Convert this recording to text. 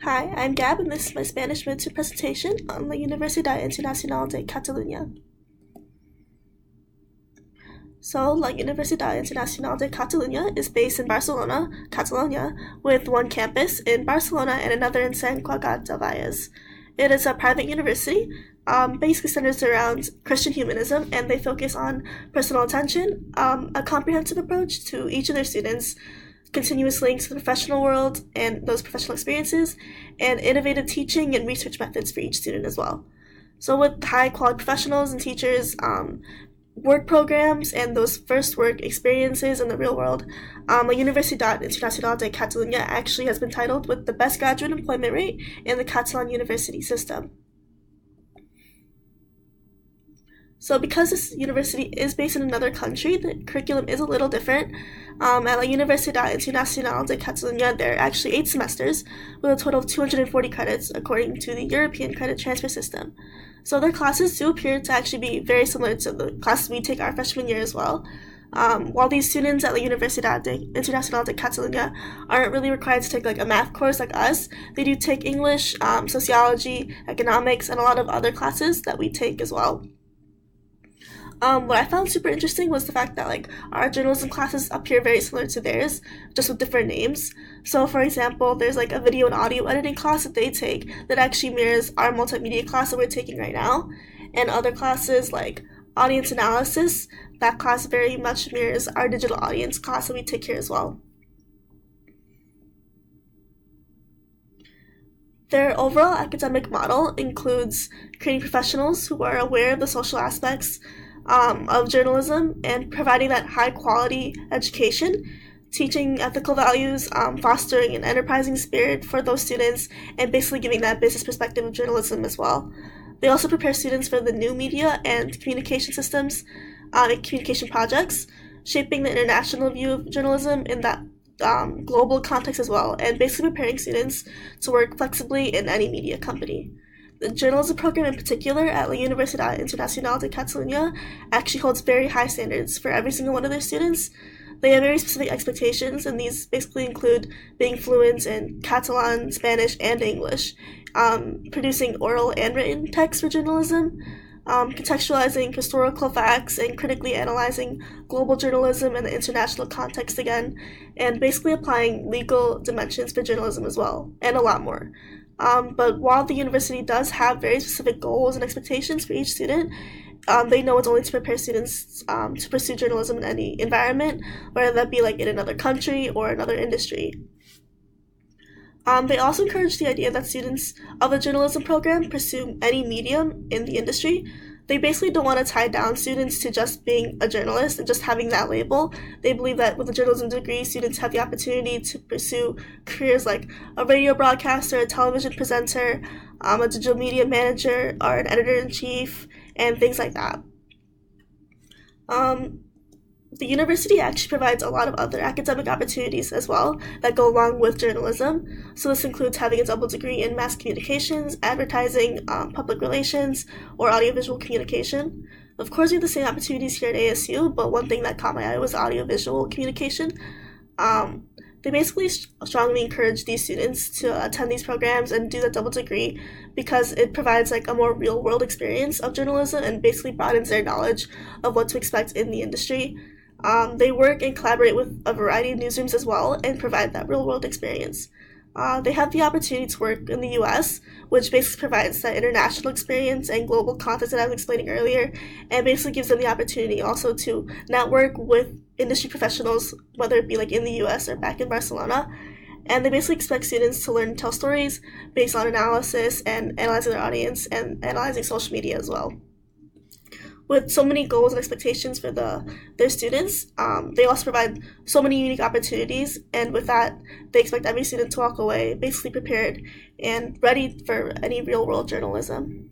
Hi, I'm Gab, and this is my Spanish midterm presentation on La Universidad Internacional de Catalunya. So, La Universidad Internacional de Catalunya is based in Barcelona, Catalonia, with one campus in Barcelona and another in Sant Cugat del Vallès. It is a private university, basically centers around Christian humanism, and they focus on personal attention, a comprehensive approach to each of their students, continuous links to the professional world and those professional experiences, and innovative teaching and research methods for each student as well. So with high quality professionals and teachers, work programs, and those first work experiences in the real world, La Universidad Internacional de Catalunya actually has been titled with the best graduate employment rate in the Catalan university system. So because this university is based in another country, the curriculum is a little different. At La Universidad Internacional de Catalunya, there are actually 8 semesters with a total of 240 credits according to the European credit transfer system. So their classes do appear to actually be very similar to the classes we take our freshman year as well. While these students at La Universidad Internacional de Catalunya aren't really required to take like a math course like us, they do take English, sociology, economics, and a lot of other classes that we take as well. What I found super interesting was the fact that like our journalism classes appear very similar to theirs, just with different names. So for example, there's like a video and audio editing class that they take that actually mirrors our multimedia class that we're taking right now. And other classes like audience analysis, that class very much mirrors our digital audience class that we take here as well. Their overall academic model includes creating professionals who are aware of the social aspects of journalism and providing that high quality education, teaching ethical values, fostering an enterprising spirit for those students, and basically giving that business perspective of journalism as well. They also prepare students for the new media and communication systems and communication projects, shaping the international view of journalism in that global context as well, and basically preparing students to work flexibly in any media company. The journalism program in particular at La Universidad Internacional de Catalunya actually holds very high standards for every single one of their students. They have very specific expectations, and these basically include being fluent in Catalan, Spanish, and English, producing oral and written text for journalism, contextualizing historical facts and critically analyzing global journalism in the international context again, and basically applying legal dimensions for journalism as well, and a lot more. But while the university does have very specific goals and expectations for each student, they know it's only to prepare students to pursue journalism in any environment, whether that be like in another country or another industry. They also encourage the idea that students of the journalism program pursue any medium in the industry. They basically don't want to tie down students to just being a journalist and just having that label. They believe that with a journalism degree, students have the opportunity to pursue careers like a radio broadcaster, a television presenter, a digital media manager, or an editor-in-chief, and things like that. The university actually provides a lot of other academic opportunities as well that go along with journalism. So this includes having a double degree in mass communications, advertising, public relations, or audiovisual communication. Of course, we have the same opportunities here at ASU, but one thing that caught my eye was audiovisual communication. They basically strongly encourage these students to attend these programs and do the double degree because it provides like a more real world experience of journalism and basically broadens their knowledge of what to expect in the industry. They work and collaborate with a variety of newsrooms as well and provide that real-world experience. They have the opportunity to work in the US, which basically provides that international experience and global context that I was explaining earlier, and basically gives them the opportunity also to network with industry professionals, whether it be like in the US or back in Barcelona. And they basically expect students to learn and tell stories based on analysis and analyzing their audience and analyzing social media as well. With so many goals and expectations for their students, they also provide so many unique opportunities, and with that, they expect every student to walk away basically prepared and ready for any real-world journalism.